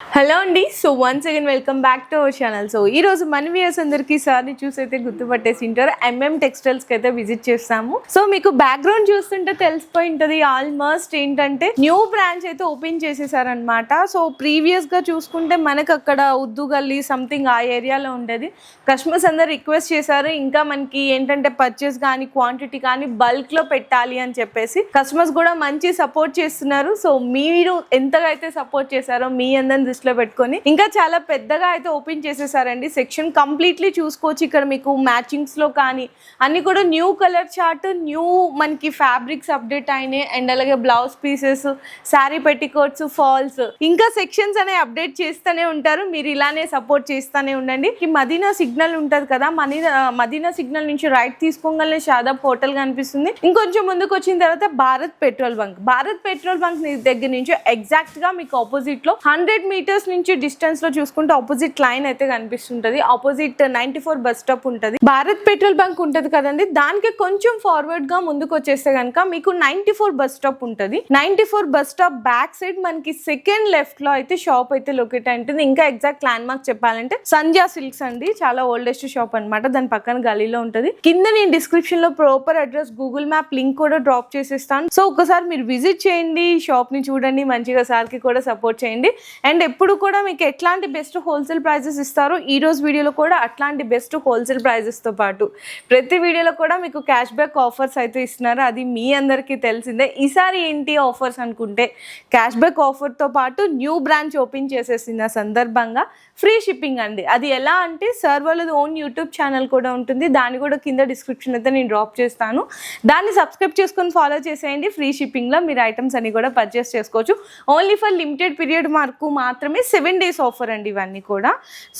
Hello అండి. So once again welcome back to our channel. So ఈ రోజు మన వ్యూయర్స్ అందరికీ సార్ని చూసైతే గుర్తుపట్టేసి ఉంటారు. టెక్స్టైల్స్కి అయితే విజిట్ చేస్తాము. సో మీకు బ్యాక్గ్రౌండ్ చూస్తుంటే తెలిసిపోయి ఉంటుంది ఆల్మోస్ట్ ఏంటంటే న్యూ బ్రాంచ్ అయితే ఓపెన్ చేసేసారనమాట. సో ప్రీవియస్గా చూసుకుంటే మనకు అక్కడ ఉద్దు గల్లీ సంథింగ్ ఆ ఏరియాలో ఉండేది. కస్టమర్స్ అందరు రిక్వెస్ట్ చేశారు ఇంకా మనకి ఏంటంటే పర్చేస్ కానీ క్వాంటిటీ కానీ బల్క్లో పెట్టాలి అని చెప్పేసి కస్టమర్స్ కూడా మంచి సపోర్ట్ చేస్తున్నారు. సో మీరు ఎంతగా అయితే సపోర్ట్ చేశారో మీ అందరిని దృష్టిలో పెట్టుకొని ఇంకా చాలా పెద్దగా అయితే ఓపెన్ చేసేసారండి. సెక్షన్ కంప్లీట్లీ చూసుకోవచ్చు. ఇక్కడ మీకు మ్యాచింగ్స్ లో కానీ అన్ని కూడా న్యూ కలర్ చార్ట్, న్యూ మనకి ఫ్యాబ్రిక్స్ అప్డేట్ అయినాయి అండ్ అలాగే blouse pieces, sari petticoats, falls ఇంకా సెక్షన్స్ అనే అప్డేట్ చేస్తూనే ఉంటారు. మీరు ఇలానే సపోర్ట్ చేస్తూనే ఉండండి. ఈ మదీనా సిగ్నల్ ఉంటది కదా, మదీనా సిగ్నల్ నుంచి రైట్ తీసుకోగానే షాదాబ్ హోటల్ కనిపిస్తుంది. ఇంకొంచెం ముందుకు వచ్చిన తర్వాత భారత్ పెట్రోల్ బంక్ దగ్గర నుంచి ఎగ్జాక్ట్ గా మీకు ఆపోజిట్ లో 100 మీటర్స్ నుంచి డిస్టెన్స్ లో చూసుకుంటే ఆపోజిట్ లైన్ అయితే కనిపిస్తుంటది. ఆపోజిట్ 94 బస్ స్టాప్ ఉంటది. భారత్ పెట్రోల్ బంక్ ఉంటది కదండి, దానికి కొంచెం ఫార్వర్డ్ గా ముందుకు వచ్చేస్తే కనుక మీకు 94 బస్ స్టాప్ ఉంటది. 94 బస్ స్టాప్ బ్యాక్ సైడ్ మనకి సెకండ్ లెఫ్ట్ లో అయితే షాప్ అయితే లొకేట్ అయి ఉంటుంది. ఇంకా ఎగ్జాక్ట్ ల్యాండ్ మార్క్ చెప్పాలంటే సంధ్యా సిల్క్స్ అండి, చాలా ఓల్డెస్ట్ షాప్ అనమాట. దాని పక్కన గలీలో ఉంటది. కింద నేను డిస్క్రిప్షన్ లో proper address, Google map link కూడా డ్రాప్ చేసేస్తాను. సో ఒకసారి మీరు విజిట్ చేయండి, షాప్ ని చూడండి, మంచిగా సార్కి కూడా సపోర్ట్ చేయండి. అండ్ ఎప్పుడు కూడా మీకు ఎట్లాంటి బెస్ట్ హోల్సేల్ ప్రైజెస్ ఇస్తారో ఈ రోజు వీడియోలో కూడా అట్లాంటి బెస్ట్ హోల్సేల్ ప్రైజెస్తో పాటు ప్రతి వీడియోలో కూడా మీకు క్యాష్ బ్యాక్ ఆఫర్స్ అయితే ఇస్తున్నారు. అది మీ అందరికీ తెలిసిందే. ఈసారి ఏంటి ఆఫర్స్ అనుకుంటే క్యాష్ బ్యాక్ ఆఫర్తో పాటు న్యూ బ్రాంచ్ ఓపెన్ చేసేసిన సందర్భంగా ఫ్రీ షిప్పింగ్ అండి. అది ఎలా అంటే సార్ వాళ్ళది ఓన్ యూట్యూబ్ ఛానల్ కూడా ఉంటుంది. దాన్ని కూడా కింద డిస్క్రిప్షన్ అయితే నేను డ్రాప్ చేస్తాను. దాన్ని సబ్స్క్రైబ్ చేసుకొని ఫాలో చేసేయండి. ఫ్రీ షిప్పింగ్లో మీరు ఐటమ్స్ అన్ని కూడా పర్చేస్ చేసుకోవచ్చు. ఓన్లీ ఫర్ లిమిటెడ్ పీరియడ్ వరకు మాత్రమే, 7 days ఆఫర్ అండి ఇవన్నీ కూడా.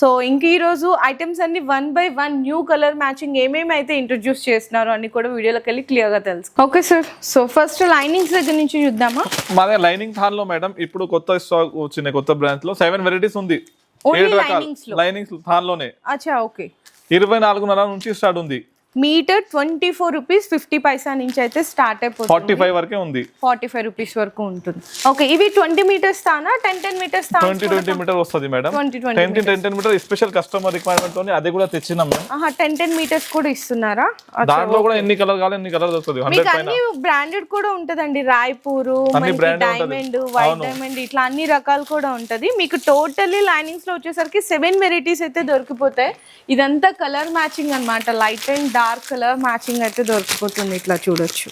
సో ఇంక ఈరోజు ఐటమ్స్ అన్ని 1 by 1 న్యూ కలర్ మ్యాచింగ్ ఏమేమి అయితే ఇంట్రొడ్యూస్ చేస్తున్నారో అన్ని కూడా వీడియోలోకి వెళ్ళి క్లియర్గా తెలుసు. Okay sir, so first linings దగ్గర నుంచి చూద్దామా? మా దగ్గర లైనింగ్ థాన్ లో మేడం ఇప్పుడు కొత్త స్టాక్ వచ్చిన కొత్త బ్రాంచ్ లో 7 వెరైటీస్ ఉంది. 7 రకాల లైనింగ్స్ థాన్ లోనే. అచ్చా, ఓకే. 24.5 నుంచి స్టార్ట్ ఉంది. మీటర్ 24 రూపీస్ 50 పైసా నుంచి అయితే స్టార్ట్ అయిపోతుంది. 45 వరకే ఉంది. 45 రూపీస్ వరకు ఉంటుంది. ఓకే, ఇవి 20 మీటర్స్ తానా 10 మీటర్స్ తానా? 20 మీటర్ వస్తుంది madam. 10 meter special customer requirement తోని అది కూడా తెచ్చినాం మేము. 10 మీటర్స్ కూడా ఇస్తున్నారా? దాంట్లో కూడా ఎన్ని కలర్ కావాలి ఎన్ని కలర్ వస్తుంది. 100 పైన అన్ని బ్రాండెడ్ కూడా ఉంటదండి. రాయ్పూర్, డైమండ్, వైట్ డైమండ్ ఇట్లా అన్ని రకాలు కూడా ఉంటది. మీకు టోటల్లీ లైనింగ్స్ లో వచ్చేసరికి 7 వెరైటీస్ అయితే దొరికిపోతాయి. ఇదంతా కలర్ మ్యాచింగ్ అన్నమాట. Light and dark colour matching అయితే దొరికిపోతుంది. ఇట్లా చూడొచ్చు,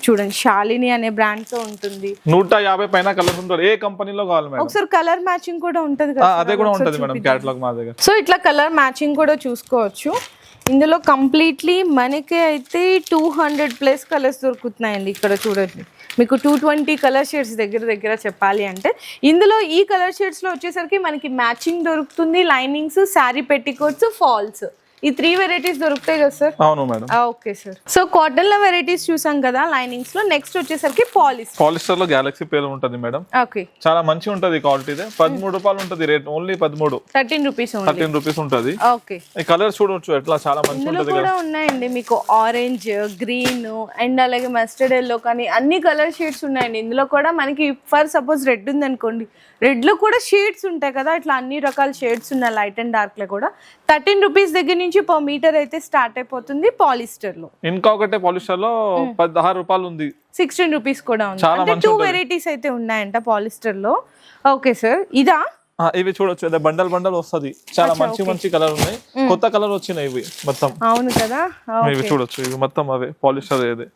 చూడండి. శాలిని అనే బ్రాండ్ తో ఉంటుంది. 150 పైన కలర్స్ ఉంటాయి. ఏ కంపెనీలో కావాలి మేడం? ఒకసారి కలర్ మ్యాచింగ్ కూడా ఉంటది కదా, అదే కూడా ఉంటది మేడం కేటలాగ్ మా దగ్గర. సో ఇట్లా కలర్ మ్యాచింగ్ కూడా చూసుకోవచ్చు. ఇందులో కంప్లీట్లీ మనకి అయితే 200+ కలర్స్ దొరుకుతున్నాయండి. ఇక్కడ చూడండి, మీకు 220 కలర్ షేడ్స్ దగ్గర చెప్పాలి అంటే. ఇందులో ఈ కలర్ షేడ్స్లో వచ్చేసరికి మనకి మ్యాచింగ్ దొరుకుతుంది. లైనింగ్స్, శారీ పెట్టికోట్స్, ఫాల్స్, ఈ 3 వెరైటీస్ దొరుకుతాయి కదా సార్? అవును madam. Okay sir. So cotton లో వెరైటీస్ చూసాం కదా లైనింగ్స్ లో. నెక్స్ట్ వచ్చేసరికి పాలిస్టర్ లో గ్యాలక్సీ పేరు ఉంటుంది మేడం. ఓకే, చాలా మంచి ఉంటది క్వాలిటీ. 13 రూపాయలు ఉంటది రేట్. ఓన్లీ 13 రూపీస్ ఉంటది. ఓకే, ఈ కలర్ చూడొచ్చు ఎట్లా చాలా మంచి ఉంటది. కూడా ఉన్నాయండి మీకు ఆరెంజ్, గ్రీన్ అండ్ అలాగే మస్టర్డ్ ఎల్లో కానీ అన్ని కలర్ షేడ్స్ ఉన్నాయండి. ఇందులో కూడా మనకి ఫర్ సపోజ్ రెడ్ ఉంది అనుకోండి, రెడ్ లో కూడా షేడ్స్ ఉంటాయి కదా, ఇట్లా అన్ని రకాల షేడ్స్ ఉన్నాయి. లైట్ అండ్ డార్క్ లో కూడా 13 రూపీస్ దగ్గర నుంచి పర్ మీటర్ అయితే స్టార్ట్ అయిపోతుంది. పాలిస్టర్ లో ఇంకా ఒకటే పాలిస్టర్ లో 16 రూపాయలు ఉంది. 16 రూపీస్ కూడా ఉంది. అంటే 2 వెరైటీస్ అయితే ఉన్నాయంట పాలిస్టర్ లో. ఓకే సార్, ఇదా? ఇవి చూడొచ్చు, బండల్ వస్తుంది. చాలా మంచి కలర్ ఉన్నాయి. కొత్త కలర్ వచ్చినాయి ఇవి మొత్తం. అవును కదా, ఇవి చూడొచ్చు. ఇవి మొత్తం అవే పాలిస్టర్. ఏదే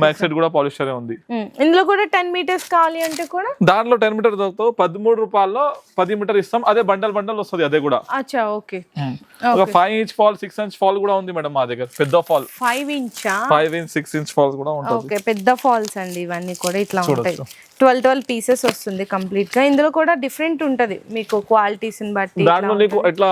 బ్యాక్ సైడ్ కూడా పాలిస్టర్ ఉంది. ఇందులో కూడా 10 మీటర్స్ కావాలి అంటే కూడా దాంట్లో 10 మీటర్ దొరుకుతావు. 13 రూపాయల్లో 10 మీటర్ ఇస్తాం. అదే బండల్ వస్తుంది. అదే కూడా అచ్చా, ఓకే. ఒక 5 ఇంచ్ ఫాల్, 6 ఇంచ్ ఫాల్ కూడా ఉంది మేడం మా దగ్గర. పెద్ద ఫాల్ 5 ఇంచ్ 6 ఇంచ్ ఫాల్స్ కూడా ఉంటుంది. ఓకే, పెద్ద ఫాల్స్ అండి ఇవన్నీ కూడా. ఇట్లా ఉంటాయి. 12 పీసెస్ వస్తుంది కంప్లీట్ గా. ఇందులో కూడా డిఫరెంట్ ఉంటది మీకు క్వాలిటీస్ ని బట్టి. దాంట్లో నీకు ఇట్లా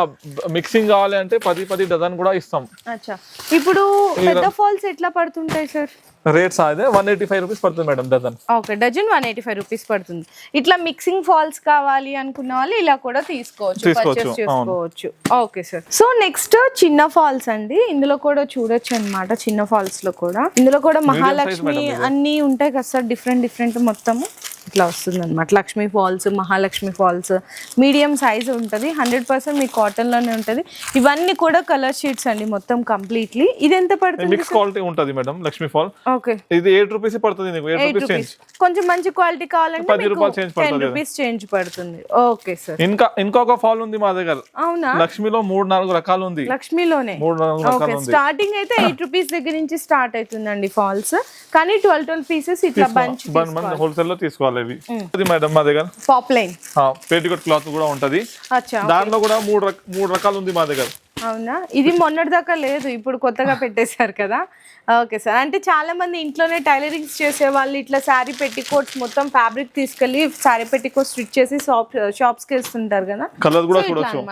మిక్సింగ్ కావాలి అంటే 10 డజన్ కూడా ఇస్తాం. అచ్చా, ఇప్పుడు పెద్ద ఫాల్స్ ఎట్లా పడుతుంటాయి సార్? రేట్స్ అదే 185 రూపీస్ పడుతుంది madam dozen. Okay, dozen 185 rupees పడుతుంది. ఇట్లా మిక్సింగ్ ఫాల్స్ కావాలి అనుకున్న వాళ్ళు ఇలా కూడా తీసుకోవచ్చు. Okay sir. సో నెక్స్ట్ చిన్న ఫాల్స్ అండి. ఇందులో కూడా చూడొచ్చు అన్నమాట. చిన్న ఫాల్స్ లో కూడా ఇందులో కూడా మహాలక్ష్మి అన్ని ఉంటాయి కదా సార్, డిఫరెంట్ మొత్తము. ఇట్లా వస్తుంది అనమాట. Lakshmi falls, Mahalakshmi falls, medium size ఉంటుంది. 100% మీకు కాటన్ లోనే ఉంటుంది. ఇవన్నీ కూడా కలర్ షీట్స్ అండి మొత్తం కంప్లీట్లీ. ఇది ఎంత పడుతుంది? మిక్స్ క్వాలిటీ ఉంటుంది మేడం లక్ష్మీ ఫాల్. ఓకే, ఇది 8 రూపీస్ పడుతుంది నీకు. 8 రూపీస్ చేంజ్. కొంచెం మంచి క్వాలిటీ కావాలంటే 10 రూపాయలు చేంజ్ 10 పడుతుంది. రూపీస్ చేంజ్ పడుతుంది. Okay sir. ఇంకొక ఫాల్ ఉంది మా దగ్గర. అవునా? లక్ష్మీలో 3-4 రకాలు ఉంది. లక్ష్మీలోనే 3-4 రకాలు ఉంది. స్టార్టింగ్ అయితే 8 రూపీస్ దగ్గర నుంచి స్టార్ట్ అవుతుందండి ఫాల్స్. కానీ 12 పీసెస్ ఇట్లా బంచ్ హోల్సేల్ లో తీసుకోవాలి ఇవి. ఇది మేడం మా దగ్గర పాప్లైన్ పేటికోట్ క్లాత్ కూడా ఉంటది. అచ్చా, దాంట్లో కూడా 3 రకాలు ఉంది మా దగ్గర. అవునా? ఇది మొన్నటి దాకా లేదు, ఇప్పుడు కొత్తగా పెట్టేశారు కదా. Okay sir. అంటే చాలా మంది ఇంట్లోనే టైలరింగ్స్ చేసే వాళ్ళు ఇట్లా శారీ పెట్టికోట్స్ మొత్తం ఫ్యాబ్రిక్ తీసుకెళ్లి శారీ పెట్టికోట్ స్టిచ్ చేసి షాప్స్ కి ఇస్తుంటారు కదా. కలర్ కూడా చూడొచ్చు,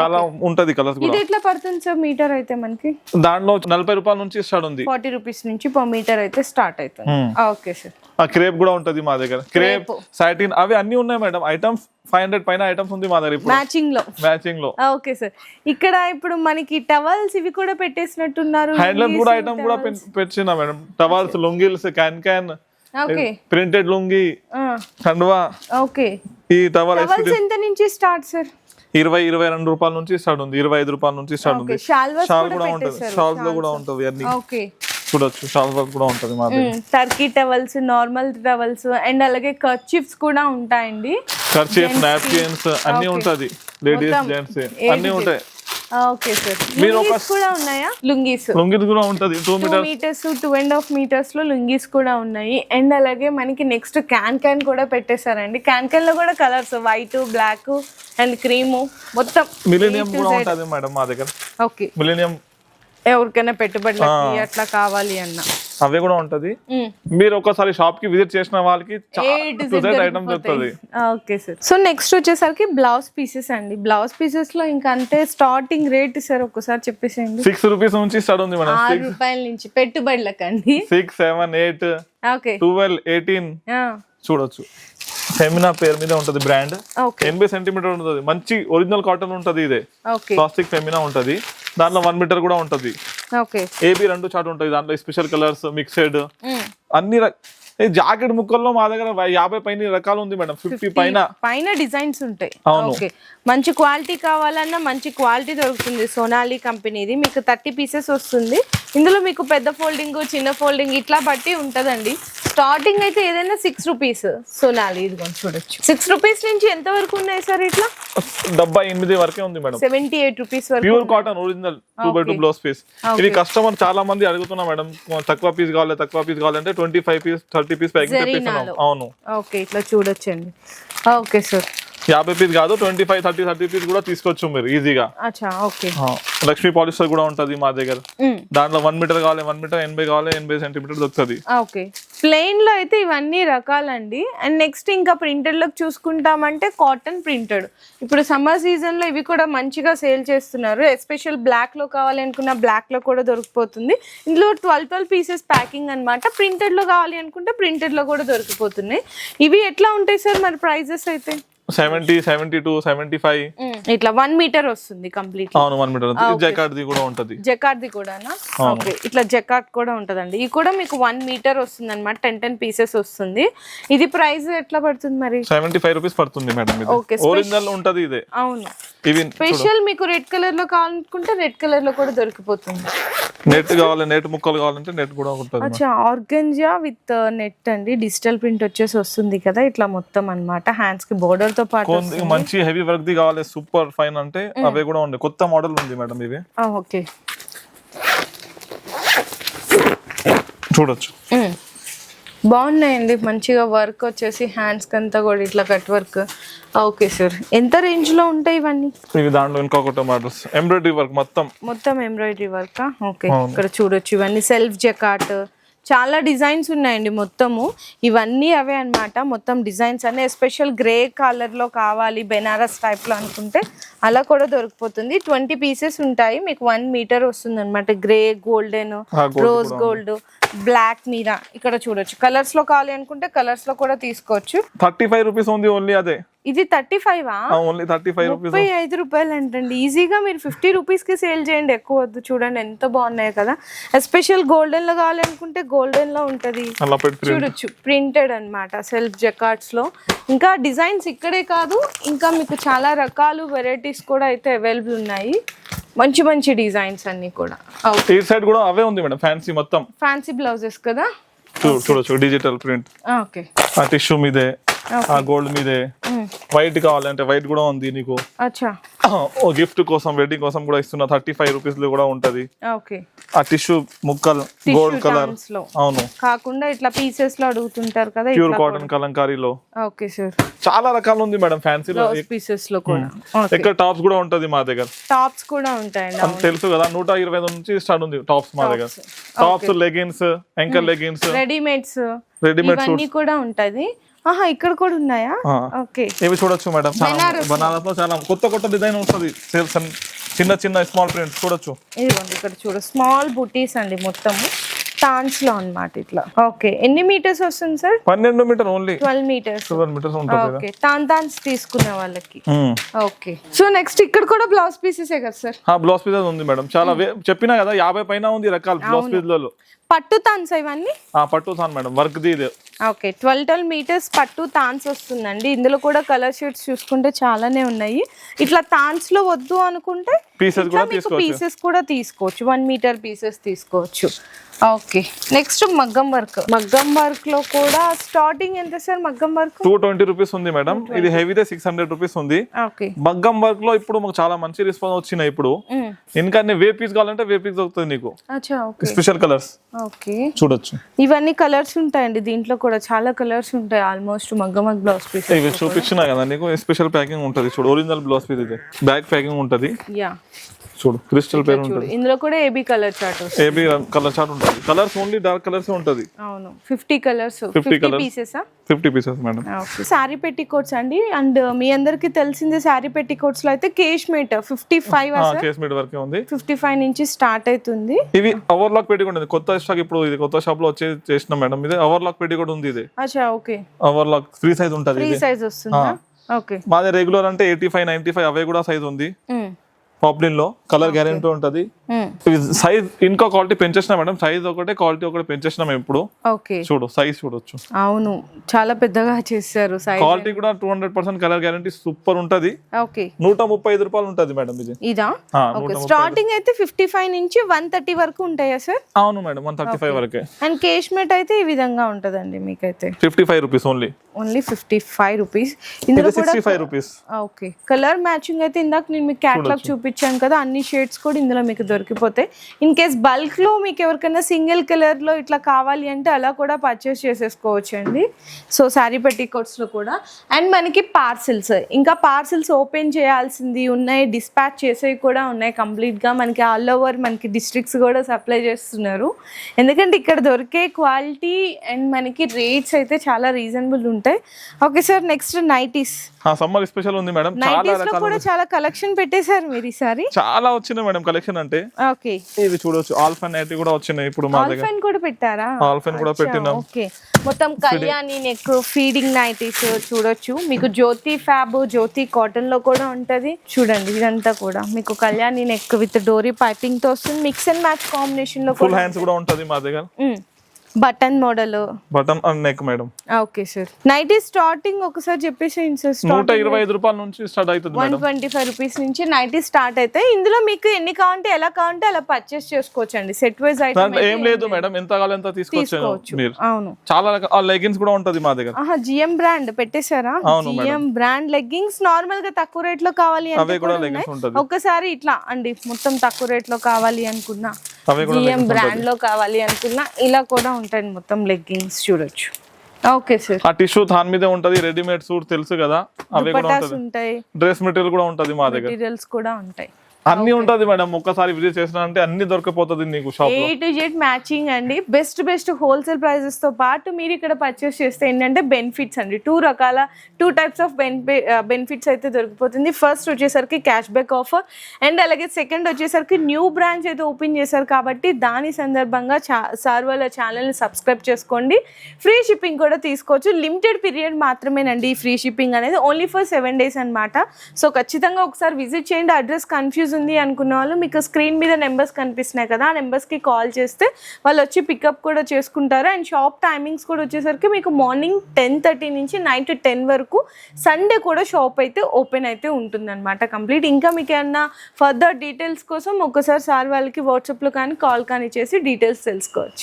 చాలా ఉంటది కలర్ కూడా. ఇది ఎట్లా పడుతుంది సార్ మీటర్ అయితే మనకి? దాంట్లో 40 రూపాయల నుంచి స్టార్ట్ ఉంది. 40 రూపీస్ నుంచి పర్ మీటర్ అయితే స్టార్ట్ అవుతుంది. Okay sir. క్రేప్ కూడా ఉంటది మా దగ్గర. క్రేప్, సాటిన్ అవి అన్ని ఉన్నాయి మేడం. ఐటమ్స్ 500 పైన ఐటమ్స్ ఉంది మా దగ్గర ఇప్పుడు మ్యాచింగ్ లో. Okay sir. ఇక్కడ ఇప్పుడు మనకి టవల్స్ ఇవి కూడా పెట్టేసినట్టున్నారు. హ్యాండ్లూమ్ కూడా ఐటమ్ కూడా పెట్టినా మేడం. టవల్స్, లుంగీల్స్, క్యాన్, ఓకే, ప్రింటెడ్ లుంగి, కండువా. ఓకే, ఈ టవల్స్ ఎంత నుంచి స్టార్ట్ సార్? 20-22 రూపాయల నుంచి స్టార్ట్ ఉంది. 25 రూపాయల నుంచి స్టార్ట్ ఉంది. షాల్ కూడా ఉంటది. షాల్స్ లో కూడా ఉంటది అన్ని. ఓకే, చూడొచ్చు. షాల్ వర్క్ కూడా ఉంటది మా దగ్గర. Turkey towels, normal towels and అలాగే కర్చీఫ్స్ కూడా ఉంటాయండి. కర్చీఫ్, నాప్కిన్స్ అన్ని ఉంటది. లేడీస్, జెంట్స్ అన్ని ఉంటాయి. Okay sir. లుంగీస్ కూడా ఉన్నాయా? లుంగీస్ కూడా ఉంటది. 2 మీటర్స్ 2.5 మీటర్స్ లో లుంగీస్ కూడా ఉన్నాయి. అండ్ అలాగే మనకి నెక్స్ట్ క్యాన్ కూడా పెట్టేశారండి. క్యాన్ లో కూడా colours white, black and cream మొత్తం. మిలీనియం కూడా ఉంటది మేడం మా దగ్గర. ఓకే, మిలీనియం ఎవరికైనా పెట్టుబడులకి అట్లా కావాలి అన్న అవే కూడా ఉంటది. మీరు ఒకసారి షాప్ కి విజిట్ చేసిన వాళ్ళకి ఐటమ్ దొరుకుతుంది. Okay sir. సో నెక్స్ట్ వచ్చేసరికి బ్లౌజ్ పీసెస్ అండి. బ్లౌజ్ పీసెస్ లో ఇంకా అంటే స్టార్టింగ్ రేట్ సార్ ఒకసారి చెప్పేసేయండి. 6 రూపీస్ నుంచి స్టార్ట్ ఉంది మేడం. 6 రూపాయల నుంచి పెట్టుబడులకండి. 6, 7, 8, ఓకే, 12, 18 చూడొచ్చు. ఫెమినా పేరు మీద ఉంటది బ్రాండ్. 80 సెంటీమీటర్ ఉంటది. మంచి ఒరిజినల్ కాటన్ ఉంటది. ఇదే ప్లాస్టిక్ ఫెమినా ఉంటది. దాంట్లో 1 మీటర్ కూడా ఉంటది. AB 2 చార్ట్ ఉంటది. దాంట్లో స్పెషల్ కలర్స్, మిక్స్డ్ అన్ని. జాకెట్ ముక్కల్లో మా దగ్గర 50 పైన రకాలు ఉంది మేడం. 50 పైన డిజైన్స్ ఉంటాయి. ఓకే, మంచి క్వాలిటీ కావాలన్నా మంచి క్వాలిటీ దొరుకుతుంది. సోనాలి కంపెనీది. మీకు 30 పీసెస్ వస్తుంది. ఇందులో మీకు పెద్ద ఫోల్డింగ్, చిన్న ఫోల్డింగ్ ఇట్లా బట్టి ఉంటదండి. స్టార్టింగ్ అయితే ఏదైనా 6 రూపీస్. సోనాలి ఇదిగోండి చూడొచ్చు. 6 రూపీస్ నుంచి ఎంత వరకు ఉన్నాయి సార్? ఇట్లా 78 వరకే ఉంది మేడం. 78 రూపీస్ వరకు. Pure cotton original 2x2 blouse piece. ఇది కస్టమర్ చాలా మంది అడుగుతున్నా మేడం. తక్కువ పీస్ కావాలంటే 25 పీస్, 30 పీస్ ప్యాకింగ్ తెప్పిస్తున్నాం. అవును. ఓకే, ఇట్లా చూడొచ్చండి. Okay sir. 50 పీస్ కాదు, 25, 30 పీస్ కూడా తీసుకోవచ్చు మీరు ఈజీగా. లక్ష్మీ పాలిస్టర్ కూడా ఉంటది మా దగ్గర. దాంట్లో 1 మీటర్ కావాలి, 1 మీటర్ 80 కావాలి, 80 సెంటీమీటర్ దొరుకుతుంది. ఓకే, ప్లెయిన్ లో అయితే ఇవన్నీ రకాలండి. అండ్ నెక్స్ట్ ఇంకా ప్రింటెడ్ లో చూసుకుంటామంటే కాటన్ ప్రింటెడ్. ఇప్పుడు సమ్మర్ సీజన్ లో ఇవి కూడా మంచిగా సేల్ చేస్తున్నారు. ఎస్పెషల్ బ్లాక్ లో కావాలి అనుకున్న బ్లాక్ లో కూడా దొరికిపోతుంది. ఇందులో 12 పీసెస్ ప్యాకింగ్ అన్నమాట. ప్రింటెడ్ లో కావాలి అనుకుంటే ప్రింటెడ్ లో కూడా దొరికిపోతున్నాయి. ఇవి ఎట్లా ఉంటాయి సార్ మరి ప్రైజెస్ అయితే? 70, 72, 75 ఇట్లా 1 మీటర్ వస్తుంది కంప్లీట్. అవును, 1 మీటర్. జకార్డ్ ది కూడా ఉంటది. జకార్డ్ ది కూడానా? ఓకే, ఇట్లా జకార్డ్ కూడా ఉంటదండి. ఇది కూడా మీకు 1 మీటర్ వస్తుంది అన్నమాట. 10 పీసెస్ వస్తుంది. ఇది ప్రైస్ ఎట్లా పడుతుంది మరి? 75 రూపీస్ పడుతుంది మేడం. ఇది ఒరిజినల్ ఉంటది ఇదే. అవును. ఇవి స్పెషల్ మీకు రెడ్ కలర్ లో కావాలనుకుంటే రెడ్ కలర్ లో కూడా దొరికిపోతుంది. నెట్ కావాలి, నెట్ ముక్కలు కావాలంటే నెట్ కూడా ఉంటుంది. అచ్చా, ఆర్గంజా విత్ నెట్ అండి. డిజిటల్ ప్రింట్ వచ్చేసి వస్తుంది కదా ఇట్లా మొత్తం అన్నమాట. హ్యాండ్స్ కి బోర్డర్ తో పాటు మంచి హెవీ వర్క్ ది కావాలి, సూపర్ ఫైన్ అంటే అవే కూడా ఉంది. కొత్త మోడల్ ఉంది మేడం ఇవి. ఓకే, చూడొచ్చు. బాగున్నాయండి. మంచిగా వర్క్ వచ్చేసి హ్యాండ్స్ కంతా కూడా ఇట్లా కట్ వర్క్. Okay sir. ఎంత రేంజ్ లో ఉంటాయి ఇవన్నీ? ఇవి దాంట్లో ఇంకొకటి మోడల్స్ ఎంబ్రాయిడరీ వర్క్ మొత్తం ఎంబ్రాయిడరీ వర్క్. ఓకే, ఇక్కడ చూడొచ్చు. ఇవన్నీ సెల్ఫ్ జకాట్, చాలా డిజైన్స్ ఉన్నాయండి మొత్తము. ఇవన్నీ అవే అన్నమాట. మొత్తం డిజైన్స్ అన్నీ ఎస్పెషల్ గ్రే కలర్ లో కావాలి, బెనారస్ టైప్ లో అనుకుంటే అలా కూడా దొరికిపోతుంది. 20 పీసెస్ ఉంటాయి. మీకు 1 మీటర్ వస్తుంది అనమాట. Grey, golden, rose gold, black మీరా ఇక్కడ చూడొచ్చు. కలర్స్ లో కావాలి అనుకుంటే కలర్స్ లో కూడా తీసుకోవచ్చు. 35 రూపీస్ ఉంది ఓన్లీ. అదే ఇది 35 ఓన్లీ 35 రూపీస్. 35 రూపాయలు అంటండి. ఈజీగా మీరు 50 రూపీస్ కి సేల్ చేయండి. ఎక్కువ వద్దు. చూడండి ఎంత బాగున్నాయి కదా. ఎస్పెషల్ గోల్డెన్ లో కావాలనుకుంటే గోల్డెన్ లో ఉంటది, అలా పెట్టి చూడొచ్చు ప్రింటెడ్ అన్నమాట సెల్ఫ్ జకార్డ్స్ లో. ఇంకా డిజైన్స్ ఇక్కడే కాదు, ఇంకా మీకు చాలా రకాలు వెరైటీస్ కూడా అయితే అవైలబుల్ ఉన్నాయి. మంచి మంచి డిజైన్స్ అన్ని కూడా. ఈ సైడ్ కూడా అవే ఉంది మేడం, ఫ్యాన్సీ మొత్తం ఫ్యాన్సీ బ్లౌజెస్ కదా. చూడొచ్చు డిజిటల్ ప్రింట్, ఓకే ఆ టిష్యూ మీదే, ఆ గోల్డ్ మీదే. వైట్ కావాలంటే వైట్ కూడా ఉంది నీకు. అచ్చా, గిఫ్ట్ కోసం వెడ్డింగ్ కోసం కూడా ఇస్తున్నా. 35 రూపీస్ లో కూడా ఉంటది. ఓకే, ఆ టిష్యూ ముక్కలు గోల్డ్ కలర్. అవును, కాకుండా ఇట్లా పీసెస్ లో అడుగుతుంటారు కదా, ప్యూర్ కాటన్ కలంకారీలో. ఓకే సార్, చాలా రకాలు ఉంది మేడం ఫ్యాన్సీలో. పీసెస్ లో కూడా ఇక్కడ టాప్స్ కూడా ఉంటది మా దగ్గర. టాప్స్ కూడా ఉంటాయండి, తెలుసు కదా. 125 నుంచి స్టార్ట్ ఉంది టాప్స్ మా దగ్గర. Tops, leggings, ankle leggings, readymades, readymade ఇవన్నీ కూడా ఉంటది. ఆహా, ఇక్కడ కూడా ఉన్నాయా? ఓకే, ఇవి చూడొచ్చు మేడం. బనారస్ లో చాలా కొత్త కొత్త డిజైన్ వస్తుంది. చిన్న చిన్న స్మాల్ ప్రింట్స్ చూడొచ్చు. ఇదిగోండి ఇక్కడ చూడ, స్మాల్ బుటీస్ అండి మొత్తము టాన్స్ లో అన్నమాట ఇట్లా. ఓకే, ఎన్ని మీటర్స్ వస్తుంది sir? 12 meter only. 12 meters. 12 meters ఉంటుంది. ఓకే, టాన్స్ తీసుకునే వాళ్ళకి. ఓకే, సో నెక్స్ట్ ఇక్కడ కూడా బ్లౌజ్ పీసెస్ కదా సార్? బ్లౌజ్ పీసెస్ ఉంది మేడం. చాలా చెప్పినా కదా 50 పైన ఉంది రకాల బ్లౌజ్ పీస్లలో. పట్టు తాన్స్ ఇవన్నీ? పట్టు తాన్ మేడం, వర్క్ ది ఇది. ఓకే, 12 మీటర్స్ పట్టు తాన్స్ వస్తుందండి. ఇందులో కూడా కలర్ షేడ్స్ చూసుకుంటే చాలానే ఉన్నాయి. ఇట్లా తాన్స్ లో వద్దు అనుకుంటే పీసెస్ కూడా తీసుకోవచ్చు. 1 మీటర్ పీసెస్ తీసుకోవచ్చు. ఓకే, నెక్స్ట్ మగ్గం వర్క్. మగ్గం వర్క్ లో కూడా స్టార్టింగ్ ఎంత సార్? మగ్గం వర్క్ 220 రూపీస్ ఉంది మేడం. ఇది హెవీదే 600 రూపీస్ ఉంది. ఓకే, మగ్గం వర్క్ లో ఇప్పుడు మాకు చాలా మంచి రెస్పాన్స్ వచ్చినాయి. ఇప్పుడు ఎందుకంటే వే పీస్ కావాలంటే వే పీస్ దొరుకుతుంది నీకు. Special colours. ఓకే, చూడొచ్చు. ఇవన్నీ కలర్స్ ఉంటాయండి దీంట్లో కూడా, చాలా కలర్స్ ఉంటాయి ఆల్మోస్ట్. మగ్గం వర్క్ బ్లౌజ్ పీస్ ఇవి చూపించినా కదా నీకు. స్పెషల్ ప్యాకింగ్ ఉంటది చూడు, ఒరిజినల్ బ్లౌజ్ పీస్ ఇది. బ్యాక్ ప్యాకింగ్ ఉంటది. యా, చూడు క్రిస్టల్ పేరు ఉంటుంది. ఇందులో కూడా ఏబీ కలర్ చార్ట్ వస్తుంది. ఏబీ కలర్ చార్ట్ ఉంటుంది. కలర్స్ ఓన్లీ డార్క్ కలర్స్ ఉంటది. అవును, 50 colours, 50 pieces. 50 pieces madam. Sorry petticoats అండి. అండ్ మీ అందరికి తెలిసిందే సారీ పెట్టికోట్స్ లో అయితే కేష్మేట్ 55 కేష్మేట్ వరకే ఉంది. 55 నుంచి స్టార్ట్ అవుతుంది. ఇవి ఓవర్లాక్ పెట్టికోట్ ఉంది. కొత్త స్టాక్ ఇప్పుడు ఇది కొత్త షాప్ లో వచ్చి చేసిన మేడం. ఇది ఓవర్లాక్ పెట్టికోట్ ఉంది. ఇది అచ్చా, ఓకే, ఓవర్లాక్ ఫ్రీ సైజ్ ఉంటది. ఫ్రీ సైజ్ వస్తుందా? ఓకే, మాది రెగ్యులర్ అంటే 85, 95 అవే కూడా సైజ్ ఉంది. పాప్లిన్ లో కలర్ గ్యారెంటీ ఉంటది. సైజ్ ఇంకా క్వాలిటీ పెంచేసిన మేడం. సైజ్ ఒకటే క్వాలిటీ ఒకటి పెంచేసినాం ఇప్పుడు. ఓకే, చూడు సైజ్ చూడొచ్చు. అవును, చాలా పెద్దగా చేశారు. క్వాలిటీ కూడా 200% కలర్ గ్యారెంటీ సూపర్ ఉంటది. ఓకే, 135 రూపాయలు ఉంటది మేడం ఇది. ఇదా? ఓకే, స్టార్టింగ్ అయితే 55 నుంచి 130 వరకు ఉంటాయా సార్? అవును మేడం, 135 వరకే. అండ్ కేష్మేట్ అయితే ఈ విధంగా ఉంటదండి మీకైతే 55 రూపీస్ ఓన్లీ. 55 రూపీస్. ఇందులో కూడా 65 రూపీస్. ఓకే, కలర్ మ్యాచింగ్ అయితే ఇందాక నేను మీకు క్యాటలాగ్ చూపించాను కదా, అన్ని షేడ్స్ కూడా ఇందులో మీకు దొరికిపోతాయి. ఇన్ కేస్ బల్క్ లో మీకు ఎవరికైనా సింగిల్ కలర్ లో ఇట్లా కావాలి అంటే అలా కూడా పర్చేస్ చేసేసుకోవచ్చు అండి. సో శారీ పెట్టికోట్స్ లో కూడా. అండ్ మనకి పార్సిల్స్, ఇంకా పార్సిల్స్ ఓపెన్ చేయాల్సింది ఉన్నాయి, డిస్పాచ్ చేసేవి కూడా ఉన్నాయి. కంప్లీట్ గా మనకి ఆల్ ఓవర్ మనకి డిస్ట్రిక్ట్స్ కూడా సప్లై చేస్తున్నారు. ఎందుకంటే ఇక్కడ దొరికే క్వాలిటీ అండ్ మనకి రేట్స్ అయితే చాలా రీజనబుల్ ఉంటాయి. Okay sir, next nighties. Summer special ఉంది మేడం. నైటీస్ లో కూడా చాలా కలెక్షన్ పెట్టేశారు మీరు ఈసారి. చాలా వచ్చినాయి మేడం కలెక్షన్ అంటే. ఓకే, ఇది చూడొచ్చు. ఆల్ఫన్ నైటీ కూడా వచ్చినాయి ఇప్పుడు మా దగ్గర. ఆల్ఫన్ కూడా పెట్టారా? ఆల్ఫన్ కూడా పెట్టినాం. ఓకే, మొత్తం కళ్యాణి నెక్ ఫీడింగ్ నైటీస్ చూడొచ్చు. మీకు జ్యోతి ఫ్యాబ్, జ్యోతి కాటన్ లో కూడా ఉంటది. చూడండి ఇదంతా కూడా మీకు Kalyani neck with dori piping తో వస్తుంది. మిక్స్ అండ్ మ్యాచ్ కాంబినేషన్ లో ఫుల్ హ్యాండ్స్ కూడా ఉంటది మా దగ్గర. Button model, button and neck madam. Okay sir, nighty starting ఒకసారి చెప్పేసేయండి సార్. 125 రూపాయల నుంచి స్టార్ట్ అవుతుంది మేడం. 125 రూపీస్ నుంచి నైటీ స్టార్ట్ అవుతాయి. ఇందులో మీకు ఎన్ని కావాలంటే ఎలా కావాలంటే అలా పర్చేస్ చేసుకోవచ్చు అండి. సెట్ వైజ్ ఐటమ్ ఏం లేదు మేడం, ఎంత కావాలి ఎంత తీసుకోవచ్చు మీరు. అవును, చాలా రకాల లెగ్గిన్స్ కూడా ఉంటది మా దగ్గర. జిఎం బ్రాండ్ పెట్టేశారా? జిఎం బ్రాండ్ లెగ్గింగ్స్ నార్మల్ గా తక్కువ రేట్ లో కావాలి అంటే ఒక్కసారి ఇట్లా అండి మొత్తం తక్కువ రేట్ లో కావాలి అనుకున్నా, జిఎం బ్రాండ్ లో కావాలి అనుకున్నా ఇలా కూడా ఉంటాయి మొత్తం లెగ్గింగ్స్ చూడొచ్చు. ఓకే సార్, ఆ టిష్యూ దాని మీద ఉంటది. రెడీమేడ్ సూట్ తెలుసు కదా, అవి కూడా ఉంటాయి. డ్రెస్ మెటీరియల్ కూడా ఉంటది మా దగ్గర. మెటీరియల్స్ కూడా ఉంటాయి. అన్ని ఉంటది మేడం. ఒక్కసారి విజిట్ చేసినా అంటే అన్ని దొరకపోతుంది నీకు షాప్ లో. A to Z మ్యాచింగ్ అండి. బెస్ట్ హోల్సేల్ ప్రైజెస్ తో పాటు మీరు ఇక్కడ పర్చేస్ చేస్తే ఏంటంటే బెనిఫిట్స్ అండి. 2 టైప్స్ ఆఫ్ బెనిఫిట్స్ అయితే దొరికిపోతుంది. ఫస్ట్ వచ్చేసరికి క్యాష్ బ్యాక్ ఆఫర్ అండ్ అలాగే సెకండ్ వచ్చేసరికి న్యూ బ్రాంచ్ అయితే ఓపెన్ చేశారు కాబట్టి దాని సందర్భంగా సార్ వాళ్ళ ఛానల్ని సబ్స్క్రైబ్ చేసుకోండి. ఫ్రీ షిప్పింగ్ కూడా తీసుకోవచ్చు. లిమిటెడ్ పీరియడ్ మాత్రమేనండి ఈ ఫ్రీ షిప్పింగ్ అనేది, ఓన్లీ ఫర్ 7 days అనమాట. సో ఖచ్చితంగా ఒకసారి విజిట్ చేయండి. అడ్రస్ కన్ఫ్యూజ్ యూజ్ ఉంది అనుకున్న వాళ్ళు మీకు స్క్రీన్ మీద నెంబర్స్ కనిపిస్తున్నాయి కదా, ఆ నెంబర్స్కి కాల్ చేస్తే వాళ్ళు వచ్చి పికప్ కూడా చేసుకుంటారు. అండ్ షాప్ టైమింగ్స్ కూడా వచ్చేసరికి మీకు మార్నింగ్ 10:30 నుంచి నైట్ 10 వరకు, సండే కూడా షాప్ అయితే ఓపెన్ అయితే ఉంటుందన్నమాట కంప్లీట్. ఇంకా మీకు ఏమన్నా ఫర్దర్ డీటెయిల్స్ కోసం ఒక్కసారి సార్ వాళ్ళకి వాట్సాప్లో కానీ కాల్ కానీ చేసి డీటెయిల్స్ తెలుసుకోవచ్చు.